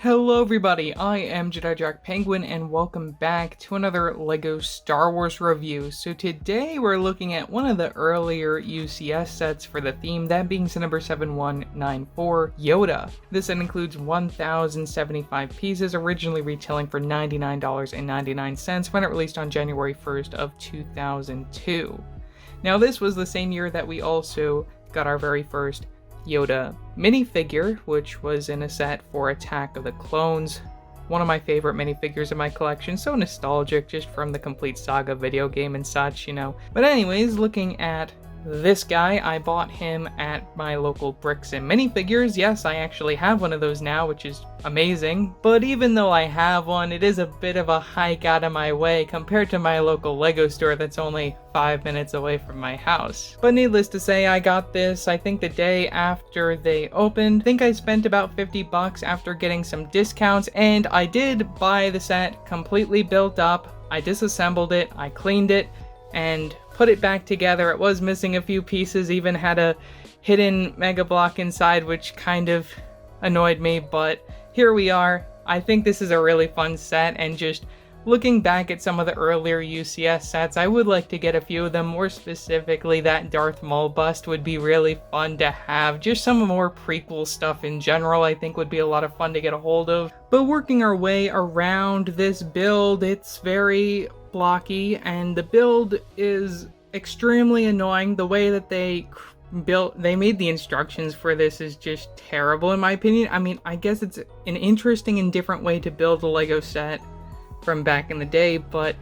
Hello everybody, I am Jedi Jack Penguin and welcome back to another LEGO Star Wars review. So today we're looking at one of the earlier UCS sets for the theme, that being set number 7194, Yoda. This set includes 1,075 pieces, originally retailing for $99.99 when it released on January 1st of 2002. Now this was the same year that we also got our very first Yoda minifigure, which was in a set for Attack of the Clones. One of my favorite minifigures in my collection, so nostalgic just from the complete saga video game and such, you know. But anyways, looking at this guy, I bought him at my local Bricks and Minifigures. Yes, I actually have one of those now, which is amazing. But even though I have one, it is a bit of a hike out of my way compared to my local LEGO store that's only 5 minutes away from my house. But needless to say, I got this, I think the day after they opened. I think I spent about 50 bucks after getting some discounts, and I did buy the set completely built up. I disassembled it, I cleaned it, and put it back together. It was missing a few pieces, even had a hidden Mega Block inside, which kind of annoyed me, but here we are. I think this is a really fun set, and just looking back at some of the earlier UCS sets, I would like to get a few of them. More specifically, that Darth Maul bust would be really fun to have. Just some more prequel stuff in general I think would be a lot of fun to get a hold of. But working our way around this build, it's very blocky, and the build is extremely annoying. The way that they made the instructions for this is just terrible in my opinion. I mean, I guess it's an interesting and different way to build a LEGO set from back in the day, but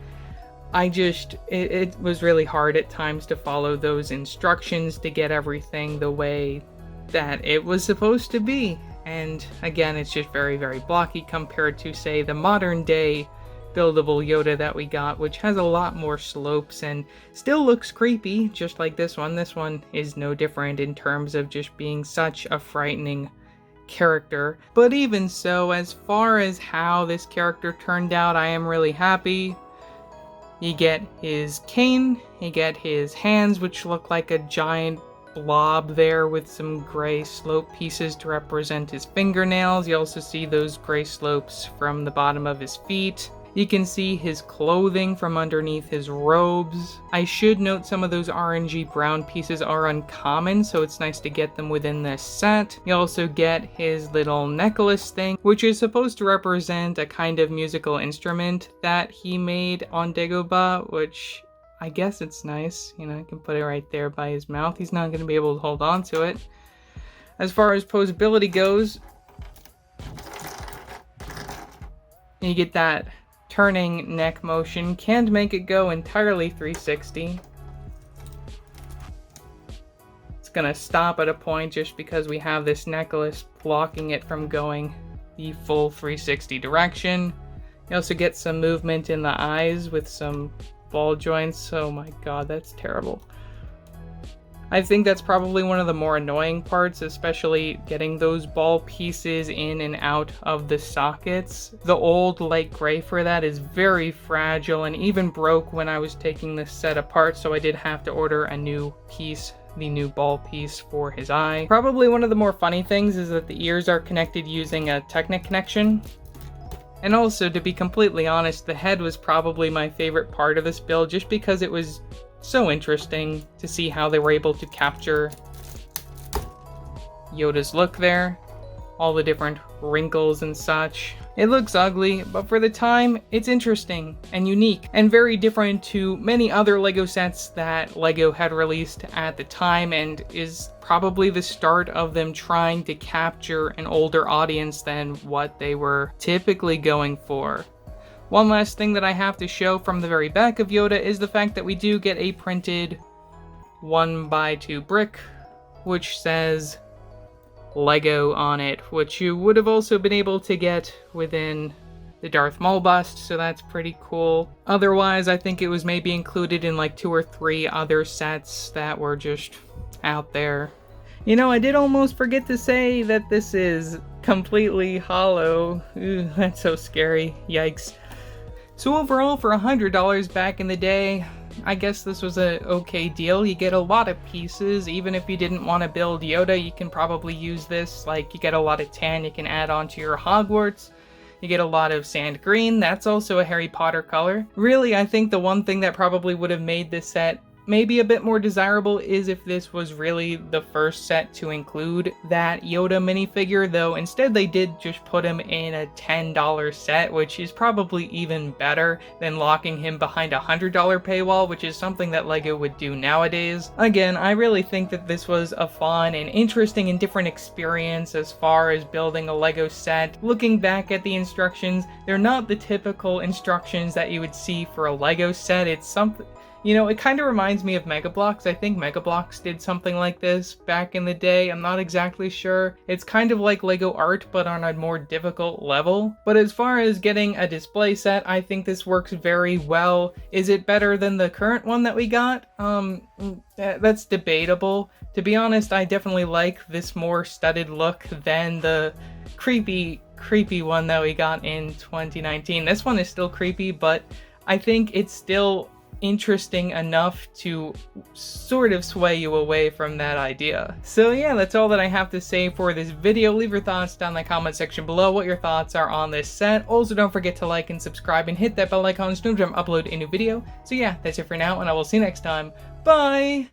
it was really hard at times to follow those instructions to get everything the way that it was supposed to be. And again, it's just very, very blocky compared to, say, the modern day buildable Yoda that we got, which has a lot more slopes and still looks creepy, just like this one. This one is no different in terms of just being such a frightening character. But even so, as far as how this character turned out, I am really happy. You get his cane, you get his hands, which look like a giant blob there with some gray slope pieces to represent his fingernails. You also see those gray slopes from the bottom of his feet. You can see his clothing from underneath his robes. I should note some of those RNG brown pieces are uncommon, so it's nice to get them within this set. You also get his little necklace thing, which is supposed to represent a kind of musical instrument that he made on Dagobah, which I guess it's nice. You know, I can put it right there by his mouth. He's not going to be able to hold on to it. As far as posability goes, you get that turning neck motion. Can't make it go entirely 360. It's gonna stop at a point just because we have this necklace blocking it from going the full 360 direction. You also get some movement in the eyes with some ball joints. Oh my god, that's terrible. I think that's probably one of the more annoying parts, especially getting those ball pieces in and out of the sockets. The old light gray for that is very fragile and even broke when I was taking this set apart, so I did have to order a new piece, the new ball piece for his eye. Probably one of the more funny things is that the ears are connected using a Technic connection. And also, to be completely honest, the head was probably my favorite part of this build, just because it was so interesting to see how they were able to capture Yoda's look there. All the different wrinkles and such. It looks ugly, but for the time, it's interesting and unique and very different to many other LEGO sets that LEGO had released at the time, and is probably the start of them trying to capture an older audience than what they were typically going for. One last thing that I have to show from the very back of Yoda is the fact that we do get a printed 1x2 brick, which says LEGO on it, which you would have also been able to get within the Darth Maul bust, so that's pretty cool. Otherwise, I think it was maybe included in like 2 or 3 other sets that were just out there. You know, I did almost forget to say that this is completely hollow. Ooh, that's so scary. Yikes. So overall, for $100 back in the day, I guess this was a okay deal. You get a lot of pieces. Even if you didn't want to build Yoda, you can probably use this. Like, you get a lot of tan you can add onto your Hogwarts. You get a lot of sand green. That's also a Harry Potter color. Really, I think the one thing that probably would have made this set maybe a bit more desirable is if this was really the first set to include that Yoda minifigure, though instead they did just put him in a $10 set, which is probably even better than locking him behind a $100 paywall, which is something that LEGO would do nowadays. Again, I really think that this was a fun and interesting and different experience as far as building a LEGO set. Looking back at the instructions, they're not the typical instructions that you would see for a LEGO set. It's something, you know, it kind of reminds me of Mega Bloks. I think Mega Bloks did something like this back in the day. I'm not exactly sure. It's kind of like LEGO art, but on a more difficult level. But as far as getting a display set, I think this works very well. Is it better than the current one that we got? That's debatable. To be honest, I definitely like this more studded look than the creepy one that we got in 2019. This one is still creepy, but I think it's still interesting enough to sort of sway you away from that idea. So yeah, that's all that I have to say for this video. Leave your thoughts down in the comment section below, what your thoughts are on this set. Also, don't forget to like and subscribe and hit that bell icon so you don't upload a new video. So yeah, that's it for now, and I will see you next time. Bye!